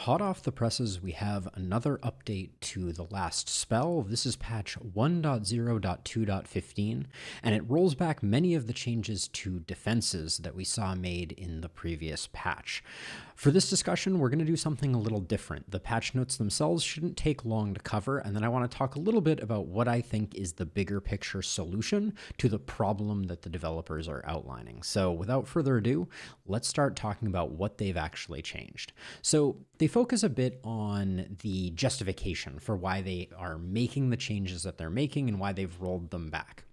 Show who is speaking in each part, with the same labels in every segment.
Speaker 1: Hot off the presses, we have another update to the last spell. This is patch 1.0.2.15, and it rolls back many of the changes to defenses that we saw made in the previous patch. For this discussion, we're going to do something a little different. The patch notes themselves shouldn't take long to cover, and then I want to talk a little bit about what I think is the bigger picture solution to the problem that the developers are outlining. So without further ado, let's start talking about what they've actually changed. So they focus a bit on the justification for why they are making the changes that they're making and why they've rolled them back.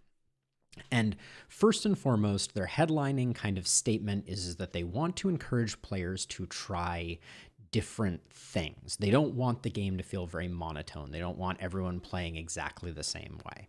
Speaker 1: And first and foremost, their headlining kind of statement is that they want to encourage players to try different things. They don't want the game to feel very monotone. They don't want everyone playing exactly the same way.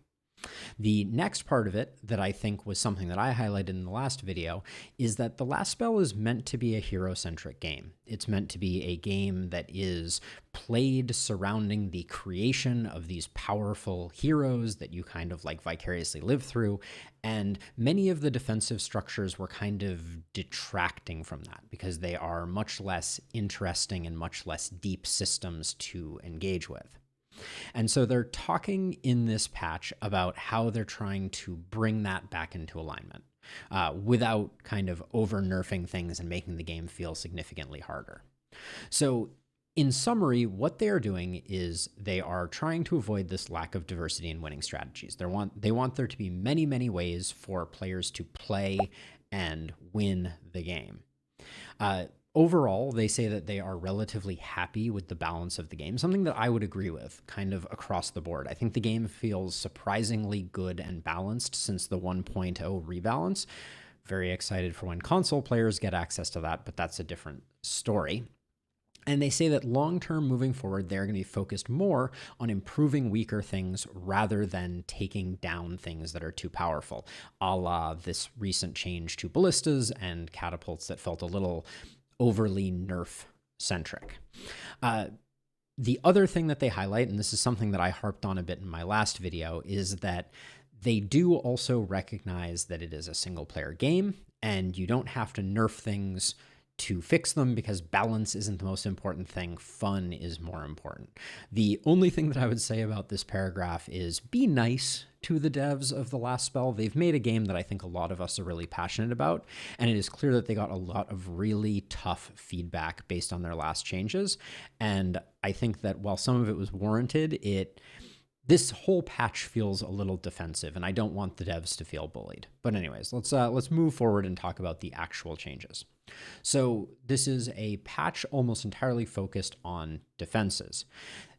Speaker 1: The next part of it that I think was something that I highlighted in the last video is that the last spell is meant to be a hero-centric game. It's meant to be a game that is played surrounding the creation of these powerful heroes that you kind of like vicariously live through, and many of the defensive structures were kind of detracting from that because they are much less interesting and much less deep systems to engage with. And so they're talking in this patch about how they're trying to bring that back into alignment without kind of over-nerfing things and making the game feel significantly harder. So in summary, what they are doing is they are trying to avoid this lack of diversity in winning strategies. They want there to be many, many ways for players to play and win the game. Overall, they say that they are relatively happy with the balance of the game, something that I would agree with kind of across the board. I think the game feels surprisingly good and balanced since the 1.0 rebalance. Very excited for when console players get access to that, but that's a different story. And they say that long-term moving forward, they're going to be focused more on improving weaker things rather than taking down things that are too powerful, a la this recent change to ballistas and catapults that felt a little overly nerf-centric. The other thing that they highlight, and this is something that I harped on a bit in my last video, is that they do also recognize that it is a single-player game, and you don't have to nerf things to fix them because balance isn't the most important thing. Fun is more important. The only thing that I would say about this paragraph is be nice to the devs of the last spell. They've made a game that I think a lot of us are really passionate about, and it is clear that they got a lot of really tough feedback based on their last changes. And I think that while some of it was warranted, this whole patch feels a little defensive, and I don't want the devs to feel bullied. But anyways, let's move forward and talk about the actual changes. So this is a patch almost entirely focused on defenses.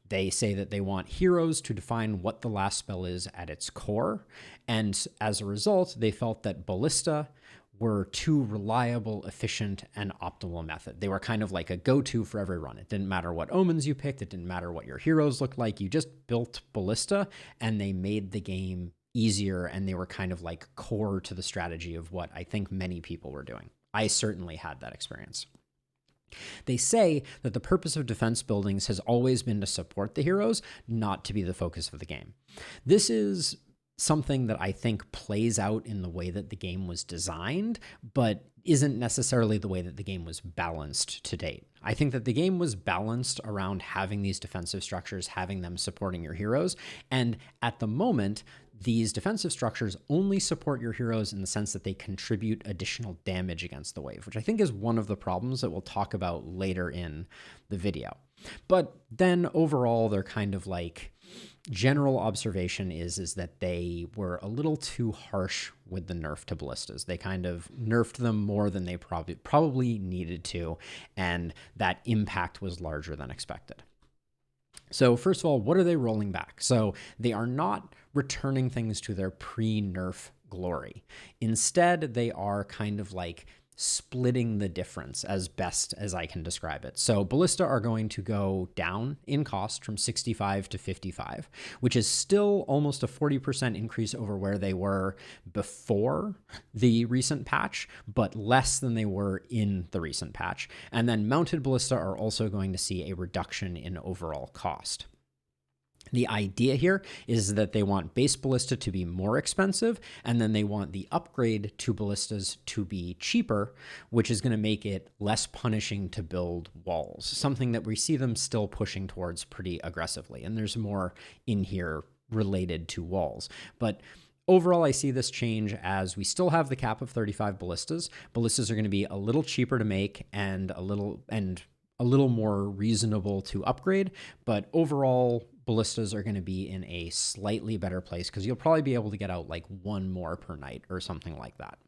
Speaker 1: They say that they want heroes to define what the last spell is at its core, and as a result, they felt that Ballista were too reliable, efficient, and optimal method. They were kind of like a go-to for every run. It didn't matter what omens you picked, it didn't matter what your heroes looked like, you just built Ballista, and they made the game easier, and they were kind of like core to the strategy of what I think many people were doing. I certainly had that experience. They say that the purpose of defense buildings has always been to support the heroes, not to be the focus of the game. This is something that I think plays out in the way that the game was designed, but isn't necessarily the way that the game was balanced to date. I think that the game was balanced around having these defensive structures, having them supporting your heroes, and at the moment, these defensive structures only support your heroes in the sense that they contribute additional damage against the wave, which I think is one of the problems that we'll talk about later in the video. But then overall, they're kind of like, general observation is that they were a little too harsh with the nerf to ballistas. They kind of nerfed them more than they probably needed to, and that impact was larger than expected. So first of all, what are they rolling back? So they are not returning things to their pre-nerf glory. Instead, they are kind of like splitting the difference as best as I can describe it. So Ballista are going to go down in cost from 65 to 55, which is still almost a 40% increase over where they were before the recent patch, but less than they were in the recent patch. And then mounted Ballista are also going to see a reduction in overall cost. The idea here is that they want base ballista to be more expensive, and then they want the upgrade to ballistas to be cheaper, which is going to make it less punishing to build walls, something that we see them still pushing towards pretty aggressively. And there's more in here related to walls. But overall, I see this change as we still have the cap of 35 ballistas. Ballistas are going to be a little cheaper to make and a little more reasonable to upgrade, but overall, ballistas are going to be in a slightly better place because you'll probably be able to get out like one more per night or something like that.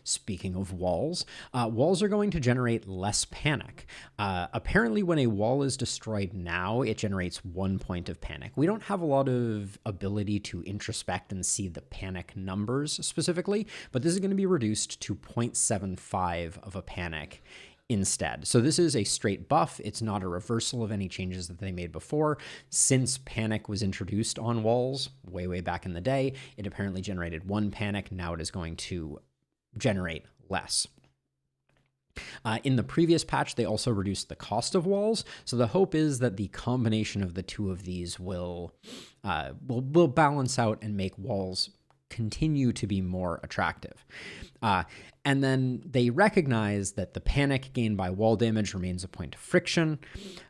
Speaker 1: Speaking of walls, walls are going to generate less panic. Apparently, when a wall is destroyed now, it generates 1 point of panic. We don't have a lot of ability to introspect and see the panic numbers specifically, but this is going to be reduced to 0.75 of a panic instead. So this is a straight buff. It's not a reversal of any changes that they made before. Since panic was introduced on walls way back in the day, it apparently generated 1 panic. Now it is going to generate less. In the previous patch, they also reduced the cost of walls. So the hope is that the combination of the two of these will balance out and make walls continue to be more attractive. And then they recognize that the panic gained by wall damage remains a point of friction,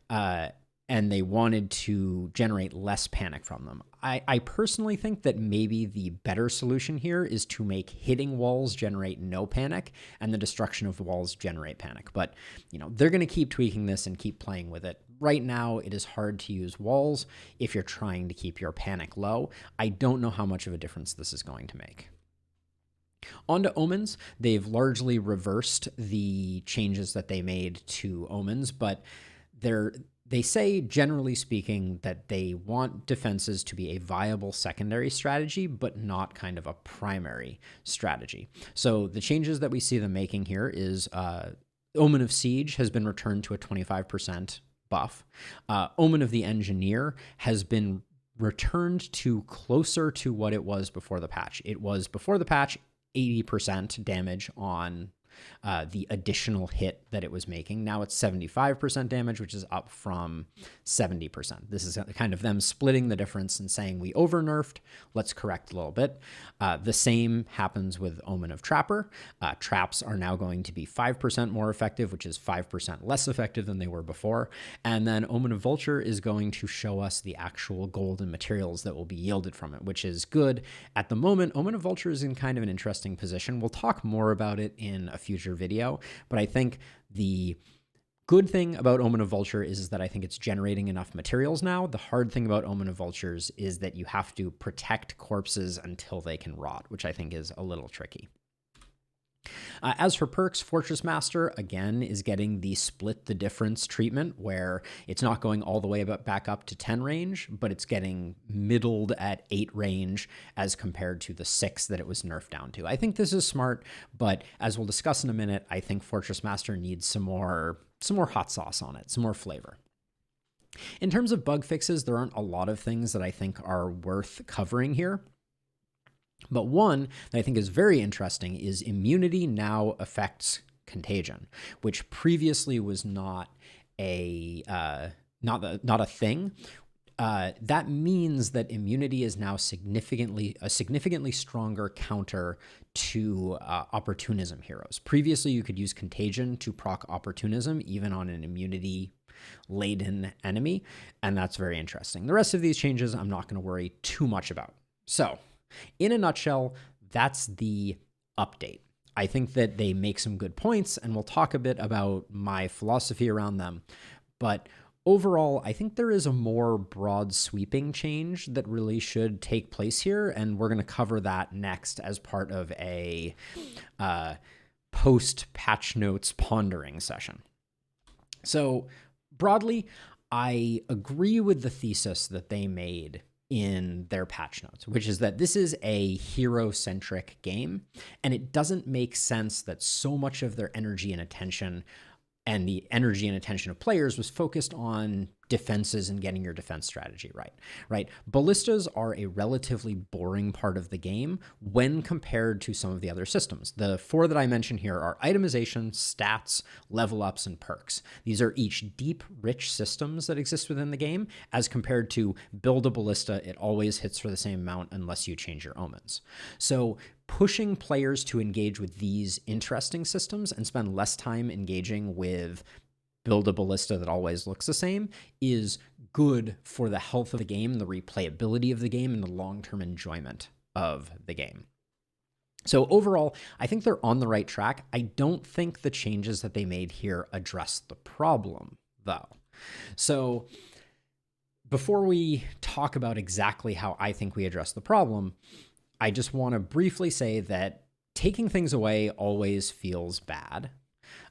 Speaker 1: and they wanted to generate less panic from them. I personally think that maybe the better solution here is to make hitting walls generate no panic and the destruction of walls generate panic. But, they're going to keep tweaking this and keep playing with it. Right now, it is hard to use walls if you're trying to keep your panic low. I don't know how much of a difference this is going to make. On to omens. They've largely reversed the changes that they made to omens, but they say, generally speaking, that they want defenses to be a viable secondary strategy, but not kind of a primary strategy. So the changes that we see them making here is Omen of Siege has been returned to a 25% buff. Omen of the Engineer has been returned to closer to what it was before the patch. It was, before the patch, 80% damage on the additional hit that it was making. Now it's 75% damage, which is up from 70%. This is kind of them splitting the difference and saying we over-nerfed, let's correct a little bit. The same happens with Omen of Trapper. Traps are now going to be 5% more effective, which is 5% less effective than they were before. And then Omen of Vulture is going to show us the actual gold and materials that will be yielded from it, which is good. At the moment, Omen of Vulture is in kind of an interesting position. We'll talk more about it in a future video, but I think the good thing about Omen of Vulture is that I think it's generating enough materials now. The hard thing about Omen of Vultures is that you have to protect corpses until they can rot, which I think is a little tricky. As for perks, Fortress Master, again, is getting the split the difference treatment, where it's not going all the way back up to 10 range, but it's getting middled at 8 range as compared to the 6 that it was nerfed down to. I think this is smart, but as we'll discuss in a minute, I think Fortress Master needs some more hot sauce on it, some more flavor. In terms of bug fixes, there aren't a lot of things that I think are worth covering here. But one that I think is very interesting is immunity now affects contagion, which previously was not a thing. That means that immunity is now a significantly stronger counter to opportunism heroes. Previously, you could use contagion to proc opportunism, even on an immunity-laden enemy, and that's very interesting. The rest of these changes I'm not going to worry too much about. So, in a nutshell, that's the update. I think that they make some good points, and we'll talk a bit about my philosophy around them. But overall, I think there is a more broad sweeping change that really should take place here, and we're going to cover that next as part of a post-patch notes pondering session. So broadly, I agree with the thesis that they made in their patch notes, which is that this is a hero-centric game, and it doesn't make sense that so much of their energy and attention and the energy and attention of players was focused on defenses and getting your defense strategy right? Ballistas are a relatively boring part of the game when compared to some of the other systems. The 4 that I mentioned here are itemization, stats, level ups, and perks. These are each deep, rich systems that exist within the game, as compared to build a ballista, it always hits for the same amount unless you change your omens. So pushing players to engage with these interesting systems and spend less time engaging with build a ballista that always looks the same is good for the health of the game, the replayability of the game, and the long-term enjoyment of the game. So overall, I think they're on the right track. I don't think the changes that they made here address the problem, though. So before we talk about exactly how I think we address the problem, I just want to briefly say that taking things away always feels bad.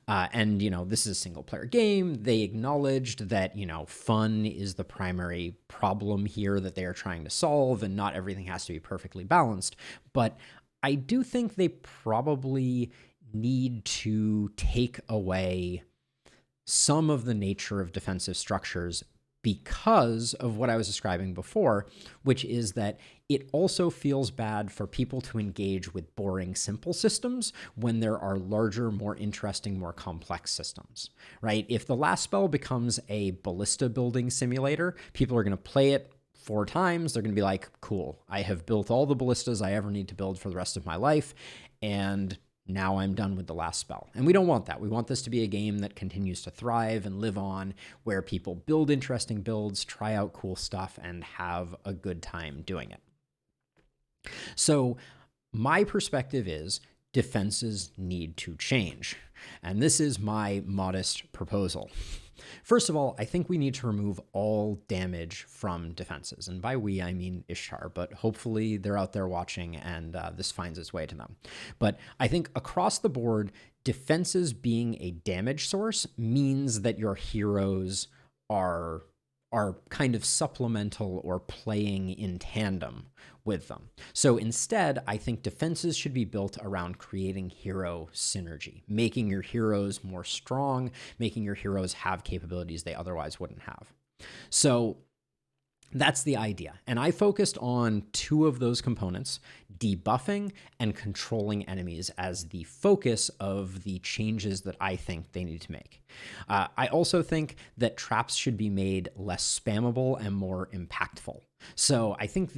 Speaker 1: And, this is a single player game. They acknowledged that, fun is the primary problem here that they are trying to solve, and not everything has to be perfectly balanced. But I do think they probably need to take away some of the nature of defensive structures because of what I was describing before, which is that it also feels bad for people to engage with boring, simple systems when there are larger, more interesting, more complex systems, right? If the last spell becomes a ballista building simulator, people are going to play it 4 times. They're going to be like, cool, I have built all the ballistas I ever need to build for the rest of my life, and now I'm done with the last spell. And we don't want that. We want this to be a game that continues to thrive and live on, where people build interesting builds, try out cool stuff, and have a good time doing it. So my perspective is defenses need to change. And this is my modest proposal. First of all, I think we need to remove all damage from defenses. And by we, I mean Ishtar, but hopefully they're out there watching and this finds its way to them. But I think across the board, defenses being a damage source means that your heroes are kind of supplemental or playing in tandem with them. So instead, I think defenses should be built around creating hero synergy, making your heroes more strong, making your heroes have capabilities they otherwise wouldn't have. So that's the idea. And I focused on 2 of those components, debuffing and controlling enemies, as the focus of the changes that I think they need to make. I also think that traps should be made less spammable and more impactful. So I think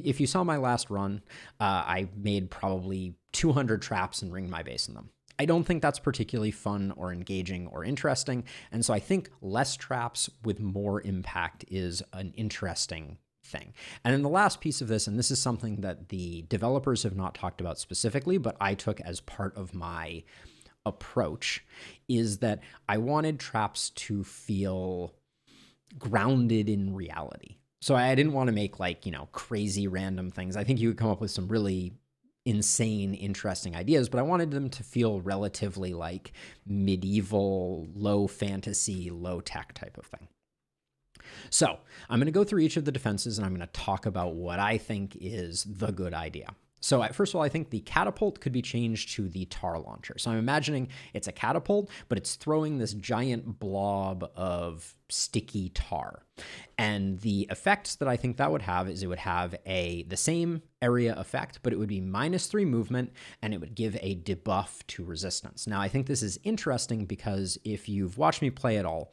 Speaker 1: if you saw my last run, I made probably 200 traps and ringed my base in them. I don't think that's particularly fun or engaging or interesting, and so I think less traps with more impact is an interesting thing. And then the last piece of this, and this is something that the developers have not talked about specifically, but I took as part of my approach, is that I wanted traps to feel grounded in reality. So I didn't want to make crazy random things. I think you could come up with some really insane, interesting ideas, but I wanted them to feel relatively like medieval, low fantasy, low tech type of thing. So I'm going to go through each of the defenses and I'm going to talk about what I think is the good idea. So first of all, I think the catapult could be changed to the tar launcher. So I'm imagining it's a catapult, but it's throwing this giant blob of sticky tar. And the effects that I think that would have is it would have the same area effect, but it would be -3 movement, and it would give a debuff to resistance. Now, I think this is interesting because if you've watched me play at all,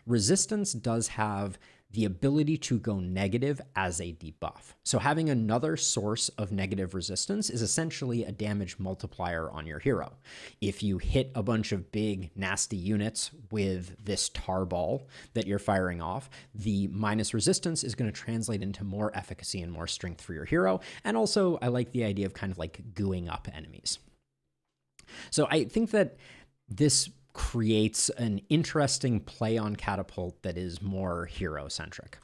Speaker 1: resistance does have the ability to go negative as a debuff. So having another source of negative resistance is essentially a damage multiplier on your hero. If you hit a bunch of big, nasty units with this tar ball that you're firing off, the minus resistance is going to translate into more efficacy and more strength for your hero. And also, I like the idea of kind of like gooing up enemies. So I think that this creates an interesting play on catapult that is more hero-centric.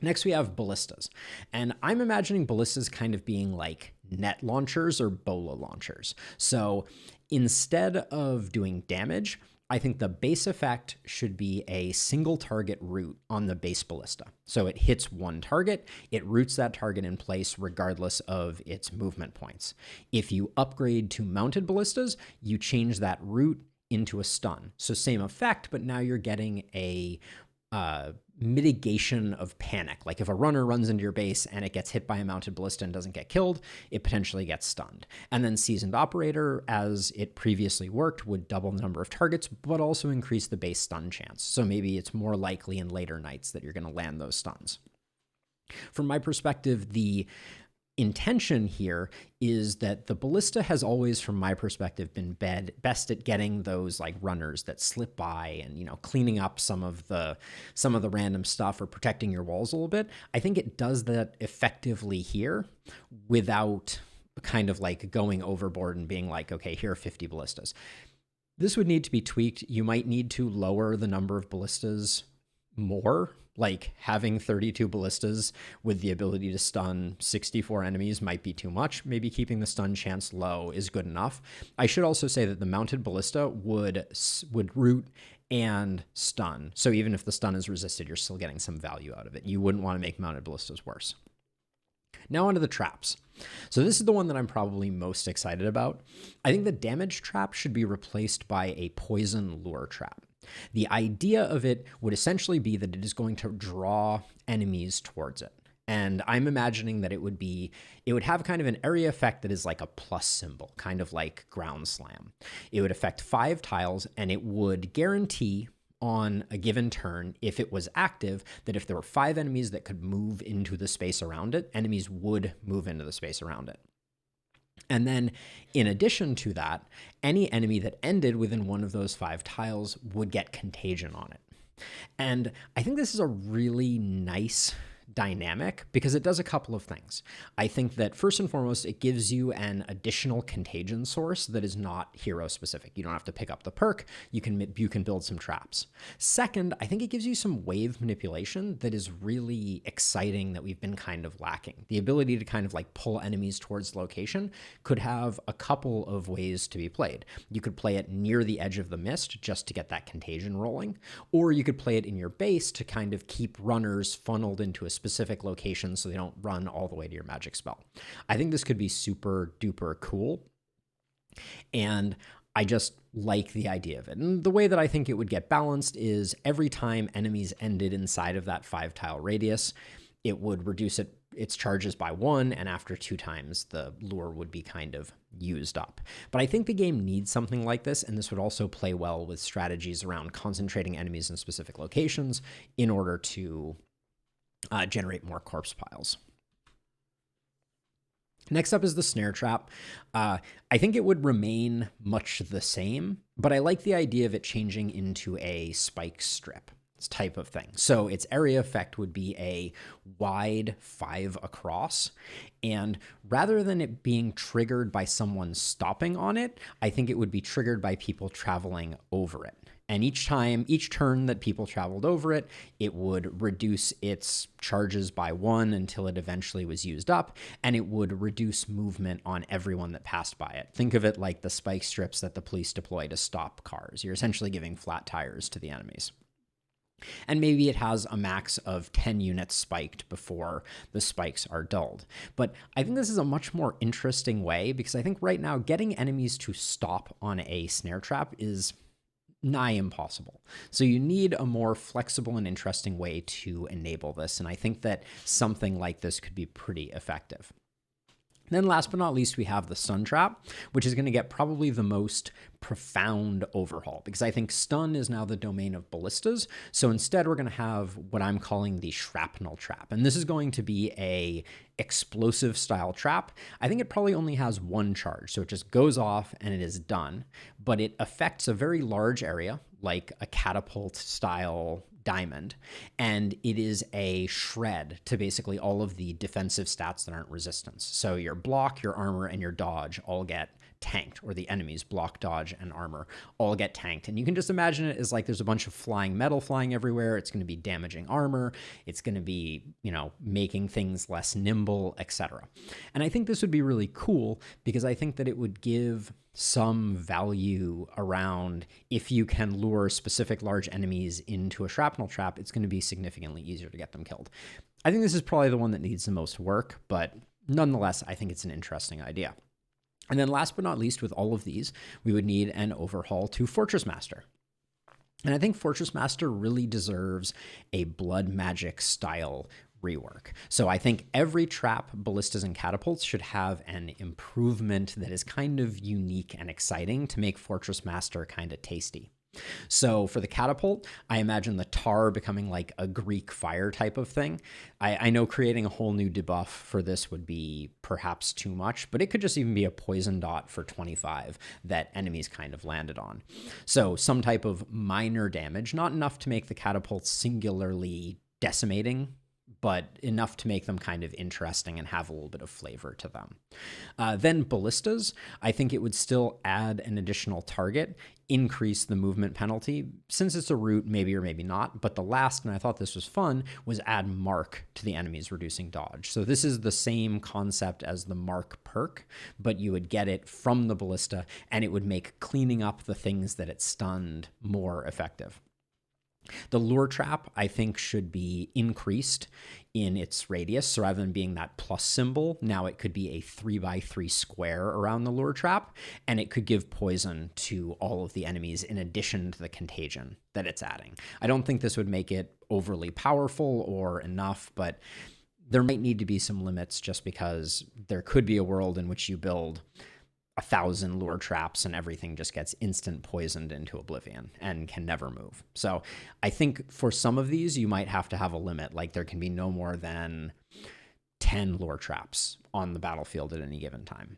Speaker 1: Next, we have ballistas. And I'm imagining ballistas kind of being like net launchers or bola launchers. So instead of doing damage, I think the base effect should be a single target root on the base ballista. So it hits one target, it roots that target in place regardless of its movement points. If you upgrade to mounted ballistas, you change that root into a stun. So same effect, but now you're getting a mitigation of panic. Like if a runner runs into your base and it gets hit by a mounted ballista and doesn't get killed, it potentially gets stunned. And then Seasoned Operator, as it previously worked, would double the number of targets, but also increase the base stun chance. So maybe it's more likely in later nights that you're going to land those stuns. From my perspective, the intention here is that the ballista has always, from my perspective, been best at getting those like runners that slip by and, you know, cleaning up some of the random stuff or protecting your walls a little bit. I think it does that effectively here without kind of like going overboard and being like, okay, here are 50 ballistas. This would need to be tweaked. You might need to lower the number of ballistas more. Like having 32 ballistas with the ability to stun 64 enemies might be too much. Maybe keeping the stun chance low is good enough. I should also say that the mounted ballista would root and stun. So even if the stun is resisted, you're still getting some value out of it. You wouldn't want to make mounted ballistas worse. Now onto the traps. So this is the one that I'm probably most excited about. I think the damage trap should be replaced by a poison lure trap. The idea of it would essentially be that it is going to draw enemies towards it. And I'm imagining that it would have kind of an area effect that is like a plus symbol, kind of like ground slam. It would affect 5 tiles, and it would guarantee on a given turn, if it was active, that if there were 5 enemies that could move into the space around it, enemies would move into the space around it. And then in addition to that, any enemy that ended within one of those 5 tiles would get contagion on it. And I think this is a really nice dynamic because it does a couple of things. I think that first and foremost, it gives you an additional contagion source that is not hero specific. You don't have to pick up the perk. You can build some traps. Second, I think it gives you some wave manipulation that is really exciting that we've been kind of lacking. The ability to kind of like pull enemies towards location could have a couple of ways to be played. You could play it near the edge of the mist just to get that contagion rolling, or you could play it in your base to kind of keep runners funneled into a specific location so they don't run all the way to your magic spell. I think this could be super duper cool, and I just like the idea of it. And the way that I think it would get balanced is every time enemies ended inside of that 5 tile radius, it would reduce its charges by 1, and after 2 times, the lure would be kind of used up. But I think the game needs something like this, and this would also play well with strategies around concentrating enemies in specific locations in order to generate more corpse piles. Next up is the snare trap. I think it would remain much the same, but I like the idea of it changing into a spike strip type of thing. So its area effect would be a wide 5 across, and rather than it being triggered by someone stopping on it, I think it would be triggered by people traveling over it. And each turn that people traveled over it, it would reduce its charges by 1 until it eventually was used up, and it would reduce movement on everyone that passed by it. Think of it like the spike strips that the police deploy to stop cars. You're essentially giving flat tires to the enemies. And maybe it has a max of 10 units spiked before the spikes are dulled. But I think this is a much more interesting way, because I think right now getting enemies to stop on a snare trap is nigh impossible. So you need a more flexible and interesting way to enable this, and I think that something like this could be pretty effective. Then last but not least, we have the stun trap, which is going to get probably the most profound overhaul, because I think stun is now the domain of ballistas. So instead, we're going to have what I'm calling the shrapnel trap. And this is going to be a explosive style trap. I think it probably only has 1 charge, so it just goes off and it is done. But it affects a very large area, like a catapult style diamond, and it is a shred to basically all of the defensive stats that aren't resistance. So your block, your armor, and your dodge all get tanked, or the enemy's block, dodge, and armor all get tanked. And you can just imagine it as like there's a bunch of flying metal flying everywhere. It's going to be damaging armor. It's going to be, making things less nimble, etc. And I think this would be really cool, because I think that it would give some value around if you can lure specific large enemies into a shrapnel trap, it's going to be significantly easier to get them killed. I think this is probably the one that needs the most work, but nonetheless, I think it's an interesting idea. And then last but not least, with all of these, we would need an overhaul to Fortress Master. And I think Fortress Master really deserves a blood magic style rework. So I think every trap, ballistas, and catapults should have an improvement that is kind of unique and exciting to make Fortress Master kind of tasty. So for the catapult, I imagine the tar becoming like a Greek fire type of thing. I know creating a whole new debuff for this would be perhaps too much, but it could just even be a poison dot for 25 that enemies kind of landed on. So some type of minor damage, not enough to make the catapult singularly decimating, but enough to make them kind of interesting and have a little bit of flavor to them. Then ballistas, I think it would still add an additional target, increase the movement penalty. Since it's a root, maybe or maybe not. But the last, and I thought this was fun, was add mark to the enemies, reducing dodge. So this is the same concept as the mark perk, but you would get it from the ballista, and it would make cleaning up the things that it stunned more effective. The lure trap, I think, should be increased in its radius. So rather than being that plus symbol, now it could be a 3x3 square around the lure trap, and it could give poison to all of the enemies in addition to the contagion that it's adding. I don't think this would make it overly powerful or enough, but there might need to be some limits just because there could be a world in which you build 1,000 lure traps and everything just gets instant poisoned into oblivion and can never move. So I think for some of these, you might have to have a limit. Like there can be no more than 10 lure traps on the battlefield at any given time.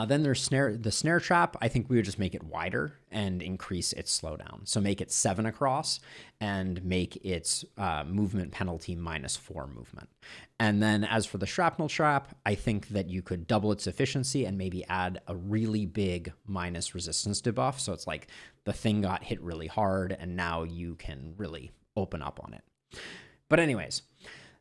Speaker 1: Then there's the snare trap. I think we would just make it wider and increase its slowdown. So make it 7 across and make its movement penalty -4 movement. And then as for the shrapnel trap, I think that you could double its efficiency and maybe add a really big minus resistance debuff. So it's like the thing got hit really hard and now you can really open up on it. But anyways,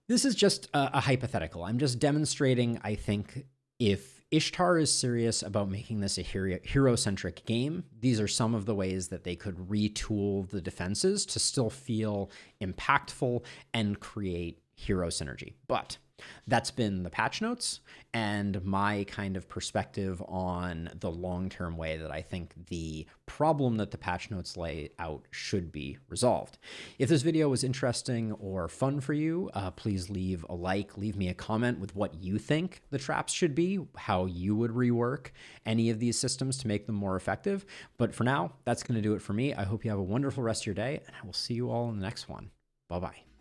Speaker 1: this is just a hypothetical. I'm just demonstrating, I think, if Ishtar is serious about making this a hero-centric game, these are some of the ways that they could retool the defenses to still feel impactful and create hero synergy. But that's been the patch notes and my kind of perspective on the long-term way that I think the problem that the patch notes lay out should be resolved. If this video was interesting or fun for you, please leave a like, leave me a comment with what you think the traps should be, how you would rework any of these systems to make them more effective. But for now, that's going to do it for me. I hope you have a wonderful rest of your day, and I will see you all in the next one. Bye-bye.